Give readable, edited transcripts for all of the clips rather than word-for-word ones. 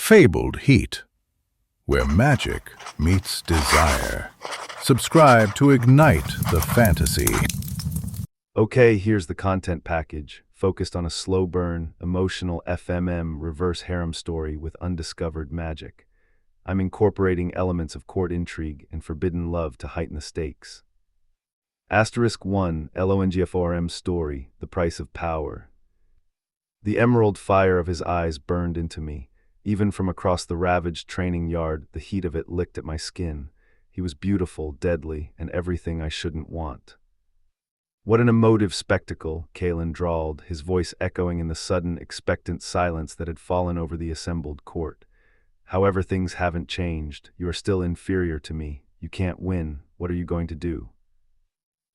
fabled heat, where magic meets desire. Subscribe to ignite the fantasy. Okay, here's the content package, focused on a slow burn, emotional FMM reverse harem story with undiscovered magic. I'm incorporating elements of court intrigue and forbidden love to heighten the stakes. *1 LONGFORM story, The Price of Power. The emerald fire of his eyes burned into me. Even from across the ravaged training yard, the heat of it licked at my skin. He was beautiful, deadly, and everything I shouldn't want. What an emotive spectacle, Kalen drawled, his voice echoing in the sudden, expectant silence that had fallen over the assembled court. However, things haven't changed. You are still inferior to me. You can't win. What are you going to do?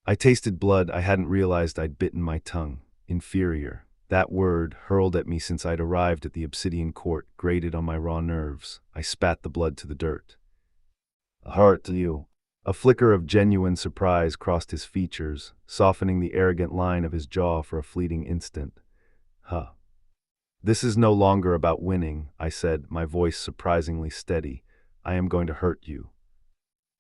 I tasted blood. I hadn't realized I'd bitten my tongue. Inferior. That word, hurled at me since I'd arrived at the Obsidian Court, grated on my raw nerves. I spat the blood to the dirt. A heart to you. A flicker of genuine surprise crossed his features, softening the arrogant line of his jaw for a fleeting instant. Huh. This is no longer about winning, I said, my voice surprisingly steady. I am going to hurt you.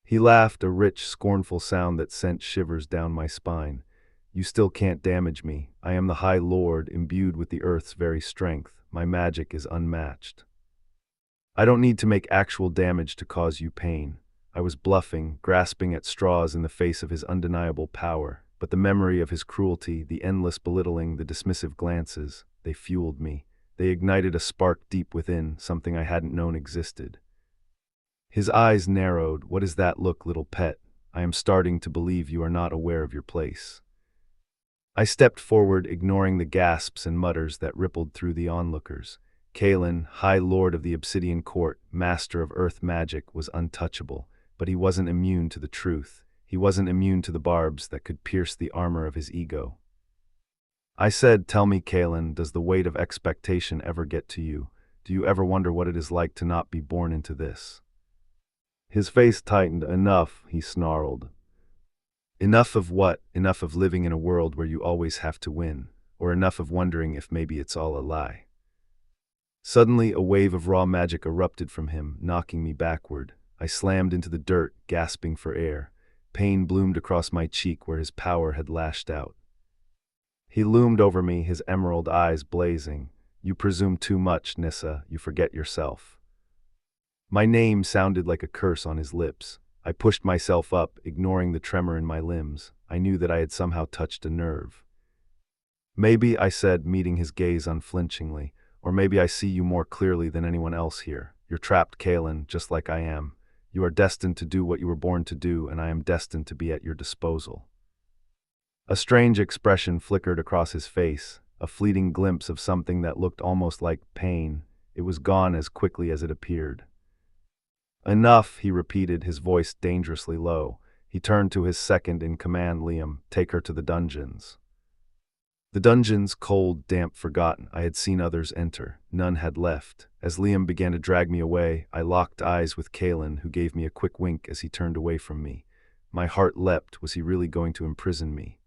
He laughed, a rich, scornful sound that sent shivers down my spine. You still can't damage me. I am the High Lord, imbued with the Earth's very strength. My magic is unmatched. I don't need to make actual damage to cause you pain. I was bluffing, grasping at straws in the face of his undeniable power, but the memory of his cruelty, the endless belittling, the dismissive glances, they fueled me. They ignited a spark deep within, something I hadn't known existed. His eyes narrowed. What is that look, little pet? I am starting to believe you are not aware of your place. I stepped forward, ignoring the gasps and mutters that rippled through the onlookers. Kalen, High Lord of the Obsidian Court, master of earth magic, was untouchable, but he wasn't immune to the truth. He wasn't immune to the barbs that could pierce the armor of his ego. I said, tell me, Kalen, does the weight of expectation ever get to you? Do you ever wonder what it is like to not be born into this? His face tightened. Enough, he snarled. Enough of what? Enough of living in a world where you always have to win, or enough of wondering if maybe it's all a lie. Suddenly, a wave of raw magic erupted from him, knocking me backward. I slammed into the dirt, gasping for air. Pain bloomed across my cheek where his power had lashed out. He loomed over me, his emerald eyes blazing. You presume too much, Nyssa. You forget yourself. My name sounded like a curse on his lips. I pushed myself up, ignoring the tremor in my limbs. I knew that I had somehow touched a nerve. Maybe, I said, meeting his gaze unflinchingly, or maybe I see you more clearly than anyone else here. You're trapped, Kalen, just like I am. You are destined to do what you were born to do, and I am destined to be at your disposal. A strange expression flickered across his face, a fleeting glimpse of something that looked almost like pain. It was gone as quickly as it appeared. Enough, he repeated, his voice dangerously low. He turned to his second-in-command, Liam. Take her to the dungeons. The dungeons, cold, damp, forgotten. I had seen others enter. None had left. As Liam began to drag me away, I locked eyes with Kalen, who gave me a quick wink as he turned away from me. My heart leapt. Was he really going to imprison me?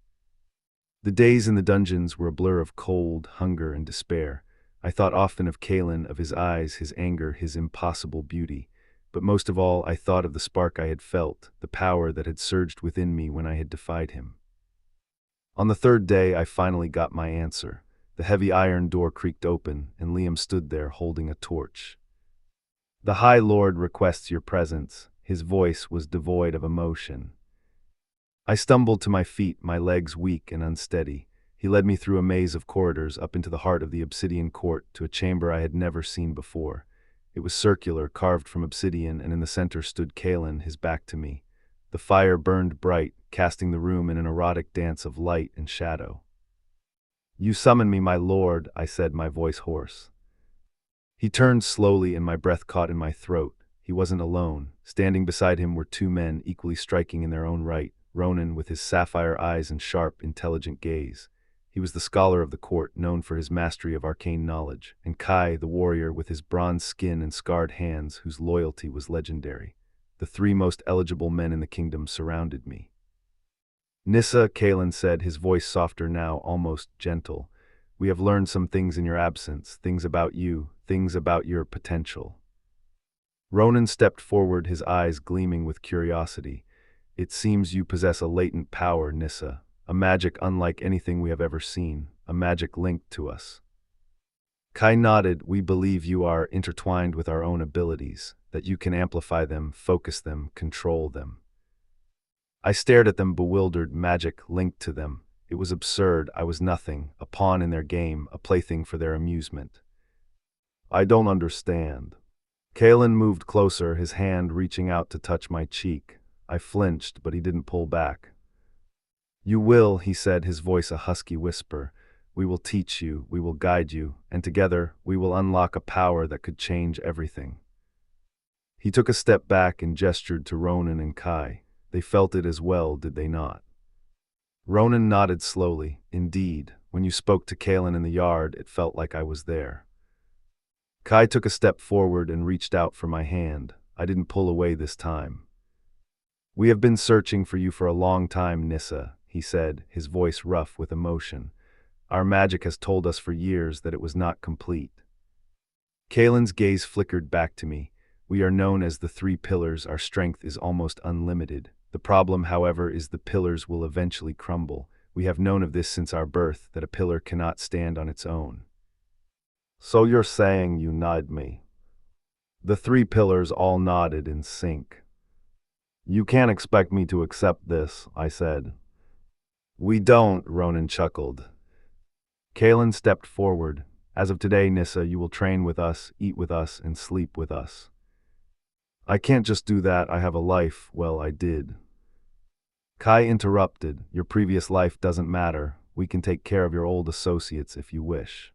The days in the dungeons were a blur of cold, hunger, and despair. I thought often of Kalen, of his eyes, his anger, his impossible beauty. But most of all, I thought of the spark I had felt, the power that had surged within me when I had defied him. On the third day, I finally got my answer. The heavy iron door creaked open, and Liam stood there holding a torch. The High Lord requests your presence. His voice was devoid of emotion. I stumbled to my feet, my legs weak and unsteady. He led me through a maze of corridors up into the heart of the Obsidian Court to a chamber I had never seen before. It was circular, carved from obsidian, and in the center stood Kalen, his back to me. The fire burned bright, casting the room in an erotic dance of light and shadow. You summon me, my lord, I said, my voice hoarse. He turned slowly, and my breath caught in my throat. He wasn't alone. Standing beside him were two men, equally striking in their own right. Ronan, with his sapphire eyes and sharp, intelligent gaze. He was the scholar of the court, known for his mastery of arcane knowledge, and Kai, the warrior, with his bronze skin and scarred hands, whose loyalty was legendary. The three most eligible men in the kingdom surrounded me. Nyssa, Kalen said, his voice softer now, almost gentle. We have learned some things in your absence, things about you, things about your potential. Ronan stepped forward, his eyes gleaming with curiosity. It seems you possess a latent power, Nyssa, a magic unlike anything we have ever seen, a magic linked to us. Kai nodded. We believe you are intertwined with our own abilities, that you can amplify them, focus them, control them. I stared at them, bewildered. Magic linked to them. It was absurd. I was nothing, a pawn in their game, a plaything for their amusement. I don't understand. Kalen moved closer, his hand reaching out to touch my cheek. I flinched, but he didn't pull back. You will, he said, his voice a husky whisper. We will teach you, we will guide you, and together we will unlock a power that could change everything. He took a step back and gestured to Ronan and Kai. They felt it as well, did they not? Ronan nodded slowly. Indeed, when you spoke to Kalen in the yard, it felt like I was there. Kai took a step forward and reached out for my hand. I didn't pull away this time. We have been searching for you for a long time, Nyssa, he said, his voice rough with emotion. Our magic has told us for years that it was not complete. Kalen's gaze flickered back to me. We are known as the Three Pillars. Our strength is almost unlimited. The problem, however, is the pillars will eventually crumble. We have known of this since our birth, that a pillar cannot stand on its own. So you're saying you nod me? The three pillars all nodded in sync. You can't expect me to accept this, I said. We don't, Ronan chuckled. Kalen stepped forward. As of today, Nyssa, you will train with us, eat with us, and sleep with us. I can't just do that. I have a life. Well, I did. Kai interrupted. Your previous life doesn't matter. We can take care of your old associates if you wish.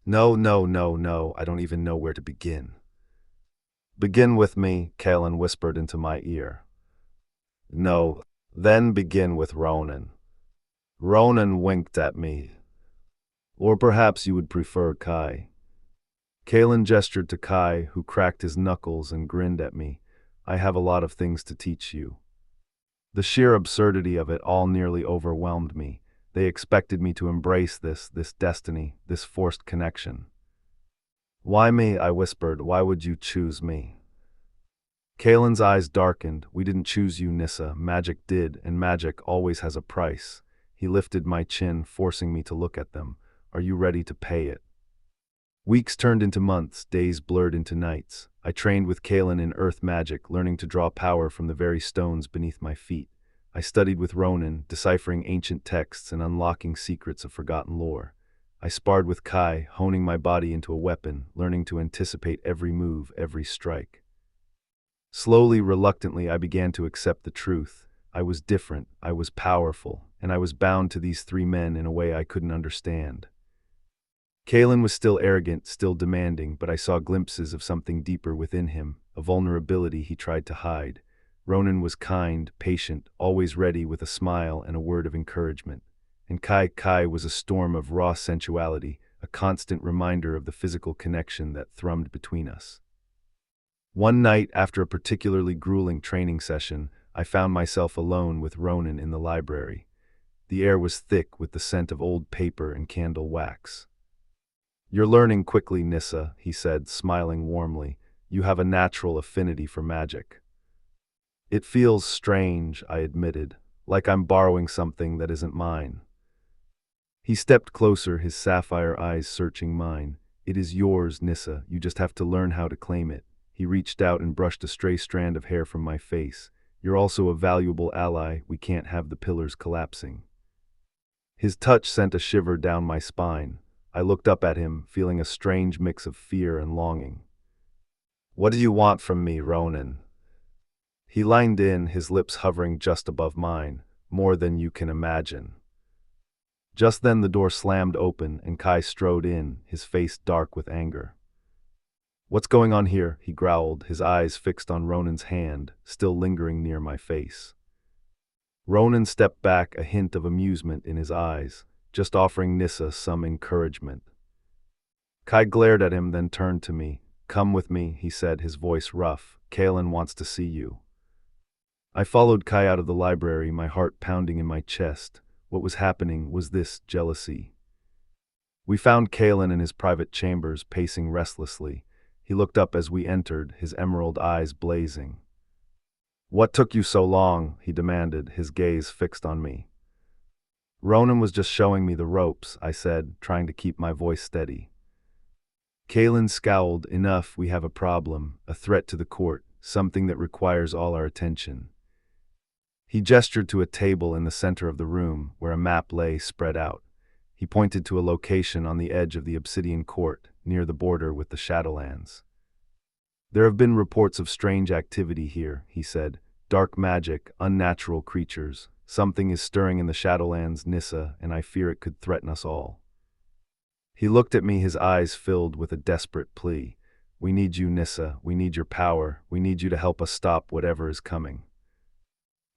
No, I don't even know where to begin. Begin with me, Kalen whispered into my ear. No, then begin with Ronan. Ronan winked at me. Or perhaps you would prefer Kai. Kalen gestured to Kai, who cracked his knuckles and grinned at me. I have a lot of things to teach you. The sheer absurdity of it all nearly overwhelmed me. They expected me to embrace this destiny, this forced connection. Why me? I whispered. Why would you choose me? Kalen's eyes darkened. We didn't choose you, Nyssa. Magic did, and magic always has a price. He lifted my chin, forcing me to look at them. Are you ready to pay it? Weeks turned into months, days blurred into nights. I trained with Kalen in earth magic, learning to draw power from the very stones beneath my feet. I studied with Ronan, deciphering ancient texts and unlocking secrets of forgotten lore. I sparred with Kai, honing my body into a weapon, learning to anticipate every move, every strike. Slowly, reluctantly, I began to accept the truth. I was different, I was powerful, and I was bound to these three men in a way I couldn't understand. Kalen was still arrogant, still demanding, but I saw glimpses of something deeper within him, a vulnerability he tried to hide. Ronan was kind, patient, always ready with a smile and a word of encouragement. And Kai was a storm of raw sensuality, a constant reminder of the physical connection that thrummed between us. One night, after a particularly grueling training session, I found myself alone with Ronan in the library. The air was thick with the scent of old paper and candle wax. You're learning quickly, Nyssa, he said, smiling warmly. You have a natural affinity for magic. It feels strange, I admitted, like I'm borrowing something that isn't mine. He stepped closer, his sapphire eyes searching mine. It is yours, Nyssa, you just have to learn how to claim it. He reached out and brushed a stray strand of hair from my face. You're also a valuable ally, we can't have the pillars collapsing. His touch sent a shiver down my spine. I looked up at him, feeling a strange mix of fear and longing. What do you want from me, Ronan? He leaned in, his lips hovering just above mine. More than you can imagine. Just then the door slammed open and Kai strode in, his face dark with anger. What's going on here? He growled, his eyes fixed on Ronan's hand, still lingering near my face. Ronan stepped back, a hint of amusement in his eyes, just offering Nyssa some encouragement. Kai glared at him, then turned to me. Come with me, he said, his voice rough. Kalen wants to see you. I followed Kai out of the library, my heart pounding in my chest. What was happening? Was this jealousy? We found Kalen in his private chambers, pacing restlessly. He looked up as we entered, his emerald eyes blazing. "What took you so long?" he demanded, his gaze fixed on me. "Ronan was just showing me the ropes," I said, trying to keep my voice steady. Kalen scowled. "Enough, we have a problem, a threat to the court, something that requires all our attention." He gestured to a table in the center of the room, where a map lay spread out. He pointed to a location on the edge of the Obsidian Court, near the border with the Shadowlands. "There have been reports of strange activity here," he said. "Dark magic, unnatural creatures. Something is stirring in the Shadowlands, Nyssa, and I fear it could threaten us all." He looked at me, his eyes filled with a desperate plea. "We need you, Nyssa. We need your power. We need you to help us stop whatever is coming."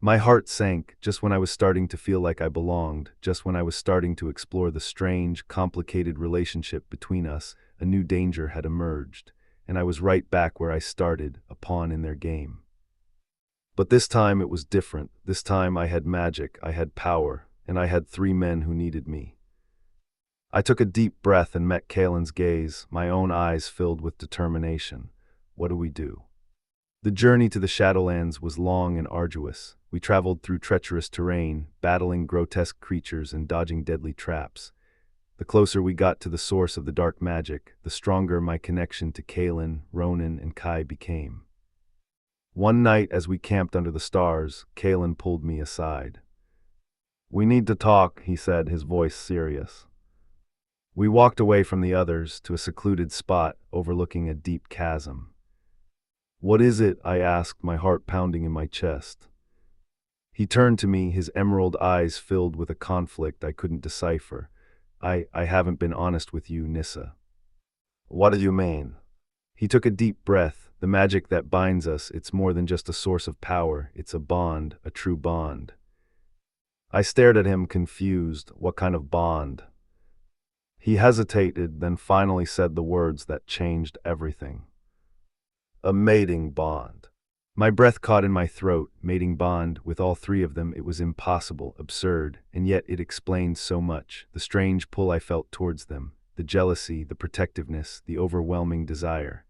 My heart sank just when I was starting to feel like I belonged, just when I was starting to explore the strange, complicated relationship between us. A new danger had emerged, and I was right back where I started, a pawn in their game. But this time it was different. This time I had magic, I had power, and I had 3 men who needed me. I took a deep breath and met Kalen's gaze, my own eyes filled with determination. What do we do? The journey to the Shadowlands was long and arduous. We traveled through treacherous terrain, battling grotesque creatures and dodging deadly traps. The closer we got to the source of the dark magic, the stronger my connection to Kalen, Ronan, and Kai became. One night as we camped under the stars, Kalen pulled me aside. "We need to talk," he said, his voice serious. We walked away from the others to a secluded spot overlooking a deep chasm. "What is it?" I asked, my heart pounding in my chest. He turned to me, his emerald eyes filled with a conflict I couldn't decipher. I haven't been honest with you, Nyssa." "What do you mean?" He took a deep breath. "The magic that binds us, it's more than just a source of power. It's a bond, a true bond." I stared at him, confused. What kind of bond? He hesitated, then finally said the words that changed everything. "A mating bond." My breath caught in my throat. Mating bond, with all 3 of them, it was impossible, absurd, and yet it explained so much. The strange pull I felt towards them, the jealousy, the protectiveness, the overwhelming desire.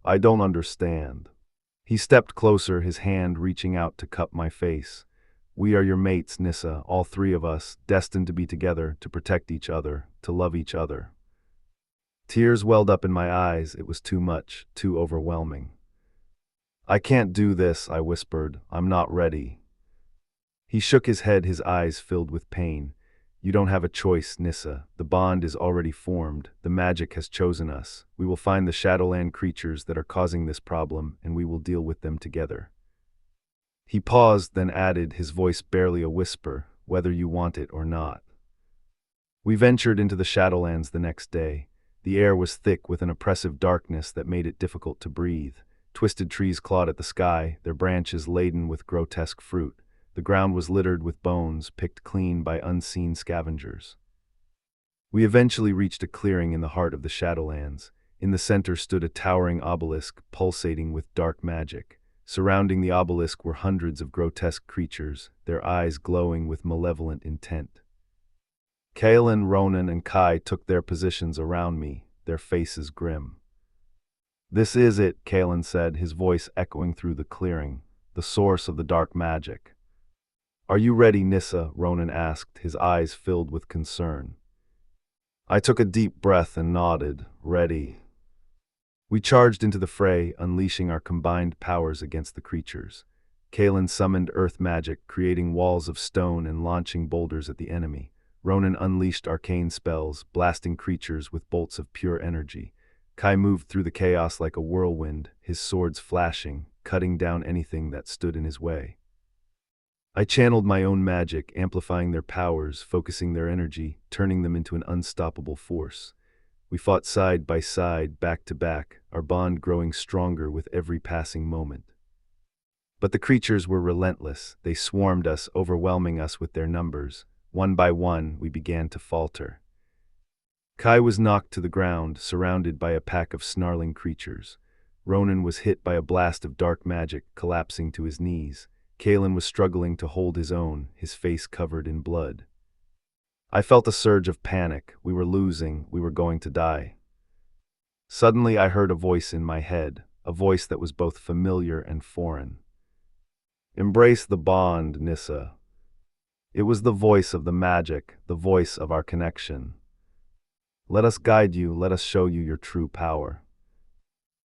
"I don't understand." He stepped closer, his hand reaching out to cup my face. "We are your mates, Nyssa, all 3 of us, destined to be together, to protect each other, to love each other." Tears welled up in my eyes. It was too much, too overwhelming. "I can't do this," I whispered. "I'm not ready." He shook his head, his eyes filled with pain. "You don't have a choice, Nyssa. The bond is already formed. The magic has chosen us. We will find the Shadowland creatures that are causing this problem, and we will deal with them together." He paused, then added, his voice barely a whisper, "Whether you want it or not." We ventured into the Shadowlands the next day. The air was thick with an oppressive darkness that made it difficult to breathe. Twisted trees clawed at the sky, their branches laden with grotesque fruit. The ground was littered with bones, picked clean by unseen scavengers. We eventually reached a clearing in the heart of the Shadowlands. In the center stood a towering obelisk, pulsating with dark magic. Surrounding the obelisk were hundreds of grotesque creatures, their eyes glowing with malevolent intent. Kalen, Ronan, and Kai took their positions around me, their faces grim. "This is it," Kalen said, his voice echoing through the clearing, "the source of the dark magic." "Are you ready, Nyssa?" Ronan asked, his eyes filled with concern. I took a deep breath and nodded, ready. We charged into the fray, unleashing our combined powers against the creatures. Kalen summoned earth magic, creating walls of stone and launching boulders at the enemy. Ronan unleashed arcane spells, blasting creatures with bolts of pure energy. Kai moved through the chaos like a whirlwind, his swords flashing, cutting down anything that stood in his way. I channeled my own magic, amplifying their powers, focusing their energy, turning them into an unstoppable force. We fought side by side, back to back, our bond growing stronger with every passing moment. But the creatures were relentless. They swarmed us, overwhelming us with their numbers. One by one, we began to falter. Kai was knocked to the ground, surrounded by a pack of snarling creatures. Ronan was hit by a blast of dark magic, collapsing to his knees. Kalen was struggling to hold his own, his face covered in blood. I felt a surge of panic. We were losing. We were going to die. Suddenly I heard a voice in my head, a voice that was both familiar and foreign. Embrace the bond, Nyssa. It was the voice of the magic, the voice of our connection. Let us guide you, let us show you your true power.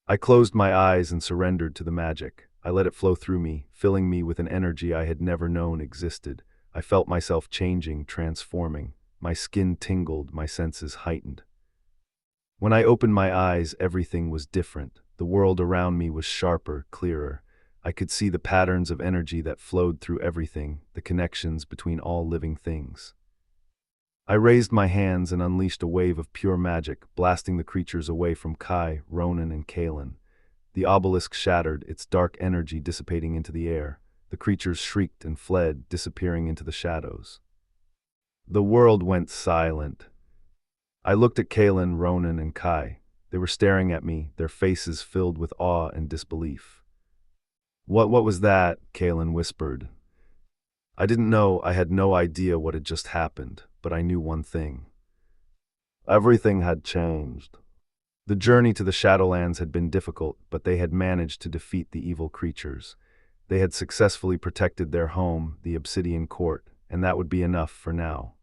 I closed my eyes and surrendered to the magic. I let it flow through me, filling me with an energy I had never known existed. I felt myself changing, transforming. My skin tingled, my senses heightened. When I opened my eyes, everything was different. The world around me was sharper, clearer. I could see the patterns of energy that flowed through everything, the connections between all living things. I raised my hands and unleashed a wave of pure magic, blasting the creatures away from Kai, Ronan, and Kalen. The obelisk shattered, its dark energy dissipating into the air. The creatures shrieked and fled, disappearing into the shadows. The world went silent. I looked at Kalen, Ronan, and Kai. They were staring at me, their faces filled with awe and disbelief. What was that?" Kalen whispered. I didn't know, I had no idea what had just happened, but I knew one thing. Everything had changed. The journey to the Shadowlands had been difficult, but they had managed to defeat the evil creatures. They had successfully protected their home, the Obsidian Court, and that would be enough for now.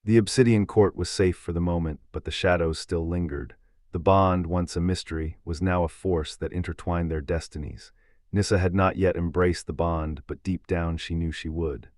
The Obsidian Court was safe for the moment, but the shadows still lingered. The bond, once a mystery, was now a force that intertwined their destinies. Nyssa had not yet embraced the bond, but deep down she knew she would.